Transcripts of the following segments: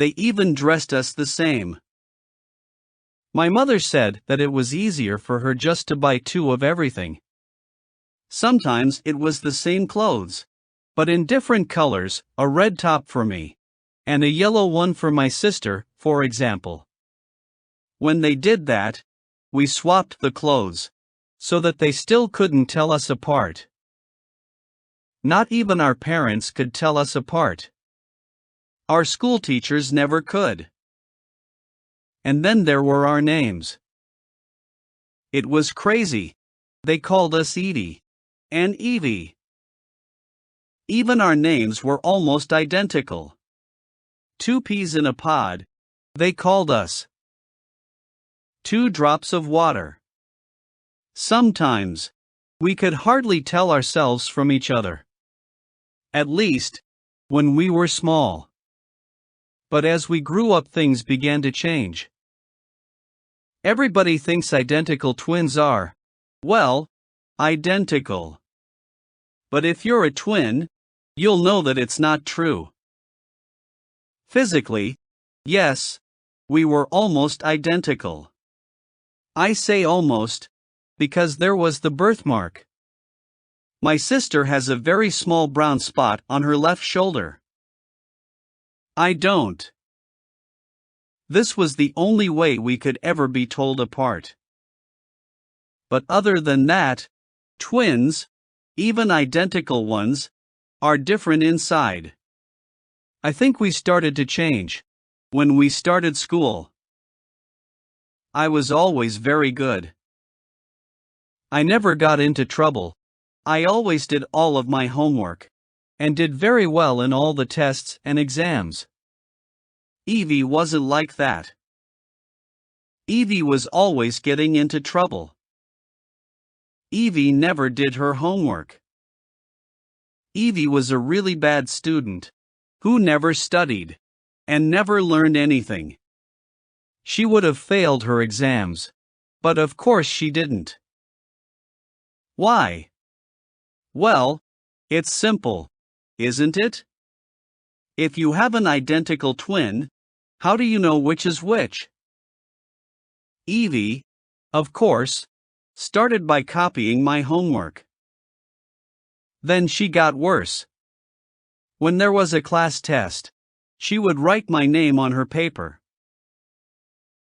They even dressed us the same. My mother said that it was easier for her just to buy two of everything. Sometimes it was the same clothes, but in different colors, a red top for me, and a yellow one for my sister, for example. When they did that, we swapped the clothes, so that they still couldn't tell us apart. Not even our parents could tell us apart. Our school teachers never could. And then there were our names. It was crazy. They called us Edie and Evie. Even our names were almost identical. Two peas in a pod, they called us. Two drops of water. Sometimes, we could hardly tell ourselves from each other. At least, when we were small. But as we grew up, things began to change. Everybody thinks identical twins are, well, identical. But if you're a twin, you'll know that it's not true. Physically, yes, we were almost identical. I say almost, because there was the birthmark. My sister has a very small brown spot on her left shoulder. I don't. This was the only way we could ever be told apart. But other than that, twins, even identical ones, are different inside. I think we started to change when we started school. I was always very good. I never got into trouble. I always did all of my homework, and did very well in all the tests and exams. Evie wasn't like that. Evie was always getting into trouble. Evie never did her homework. Evie was a really bad student, who never studied, and never learned anything. She would have failed her exams, but of course she didn't. Why? Well, it's simple, isn't it? If you have an identical twin, how do you know which is which? Evie, of course, started by copying my homework. Then she got worse. When there was a class test, she would write my name on her paper.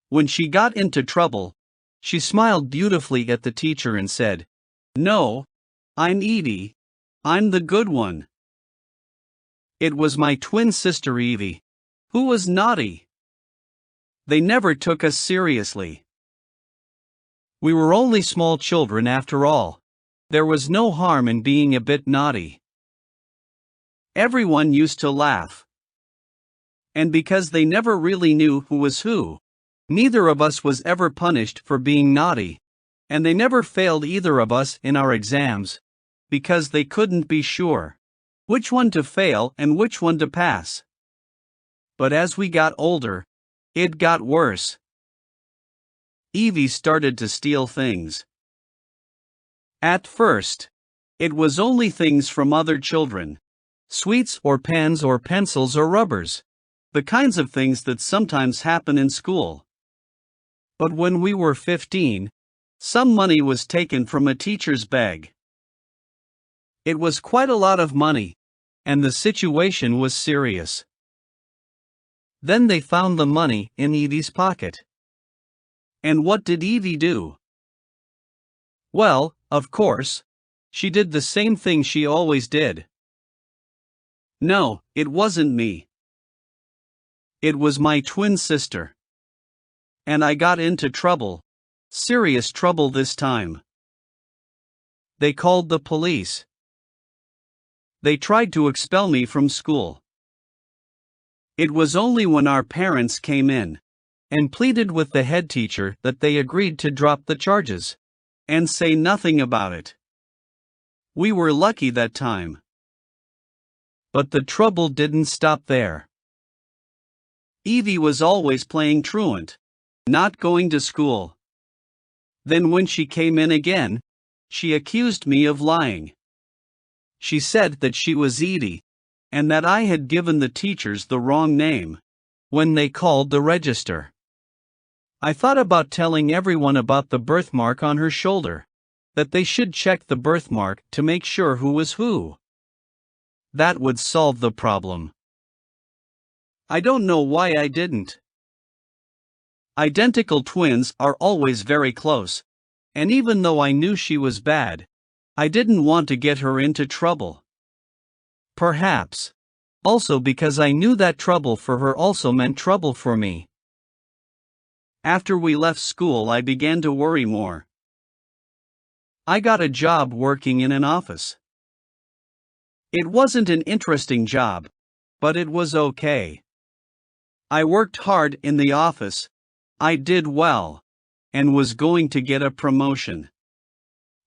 When she got into trouble, she smiled beautifully at the teacher and said, "No, I'm Edie. I'm the good one." It was my twin sister Evie, who was naughty. They never took us seriously. We were only small children after all. There was no harm in being a bit naughty. Everyone used to laugh. And because they never really knew who was who, neither of us was ever punished for being naughty, and they never failed either of us in our exams, because they couldn't be sure which one to fail and which one to pass. But as we got older, it got worse. Evie started to steal things. At first, it was only things from other children, sweets or pens or pencils or rubbers, the kinds of things that sometimes happen in school. But when we were 15, some money was taken from a teacher's bag. It was quite a lot of money, and the situation was serious. Then they found the money in Evie's pocket. And what did Evie do? Well, of course, she did the same thing she always did. No, it wasn't me. It was my twin sister. And I got into trouble, serious trouble this time. They called the police. They tried to expel me from school. It was only when our parents came in and pleaded with the head teacher that they agreed to drop the charges and say nothing about it. We were lucky that time. But the trouble didn't stop there. Evie was always playing truant, not going to school. Then when she came in again, she accused me of lying. She said that she was Edie, and that I had given the teachers the wrong name, when they called the register. I thought about telling everyone about the birthmark on her shoulder, that they should check the birthmark to make sure who was who. That would solve the problem. I don't know why I didn't. Identical twins are always very close, and even though I knew she was bad, I didn't want to get her into trouble. Perhaps also because I knew that trouble for her also meant trouble for me. After we left school, I began to worry more. I got a job working in an office. It wasn't an interesting job, but it was okay. I worked hard in the office, I did well, and was going to get a promotion.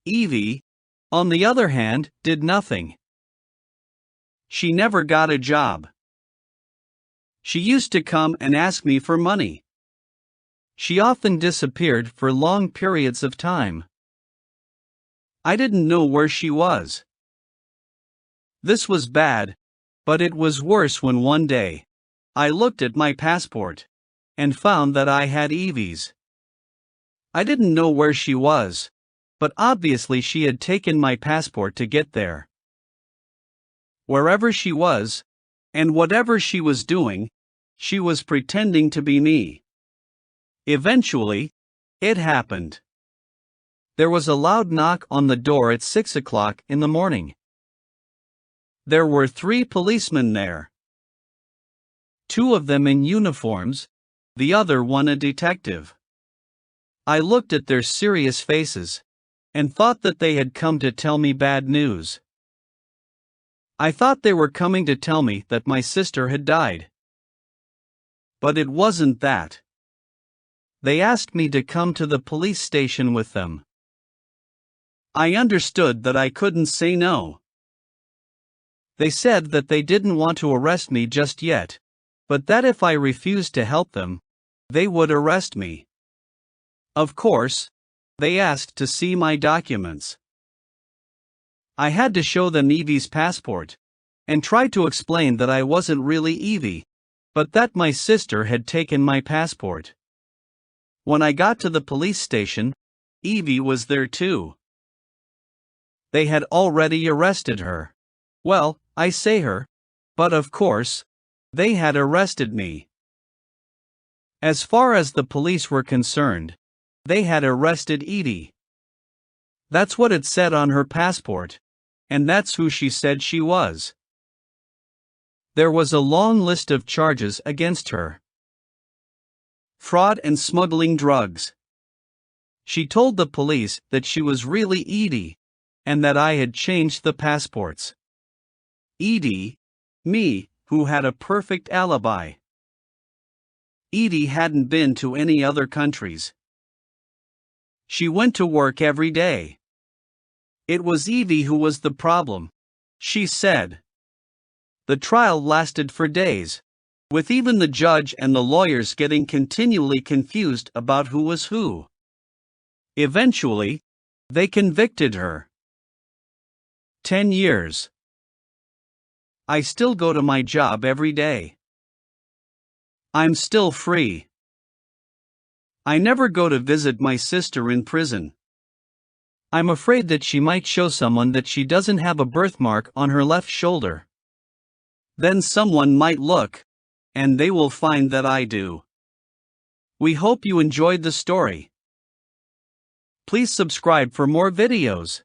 Evie, on the other hand, did nothing. She never got a job. She used to come and ask me for money. She often disappeared for long periods of time. I didn't know where she was. This was bad, but it was worse when one day I looked at my passport and found that I had Evie's. I didn't know where she was, but obviously she had taken my passport to get there. Wherever she was, and whatever she was doing, she was pretending to be me. Eventually, it happened. There was a loud knock on the door at 6 o'clock in the morning. There were 3 policemen there. 2 of them in uniforms, the other one a detective. I looked at their serious faces and thought that they had come to tell me bad news. I thought they were coming to tell me that my sister had died. But it wasn't that. They asked me to come to the police station with them. I understood that I couldn't say no. They said that they didn't want to arrest me just yet, but that if I refused to help them, they would arrest me. Of course, they asked to see my documents. I had to show them Evie's passport, and tried to explain that I wasn't really Evie, but that my sister had taken my passport. When I got to the police station, Evie was there too. They had already arrested her. Well, I say her, but of course, they had arrested me. As far as the police were concerned, they had arrested Edie. That's what it said on her passport, and that's who she said she was. There was a long list of charges against her. Fraud and smuggling drugs. She told the police that she was really Edie, and that I had changed the passports. Edie, me, who had a perfect alibi. Edie hadn't been to any other countries. She went to work every day. It was Evie who was the problem, she said. The trial lasted for days, with even the judge and the lawyers getting continually confused about who was who. Eventually, they convicted her. 10 years. I still go to my job every day. I'm still free. I never go to visit my sister in prison. I'm afraid that she might show someone that she doesn't have a birthmark on her left shoulder. Then someone might look, and they will find that I do. We hope you enjoyed the story. Please subscribe for more videos.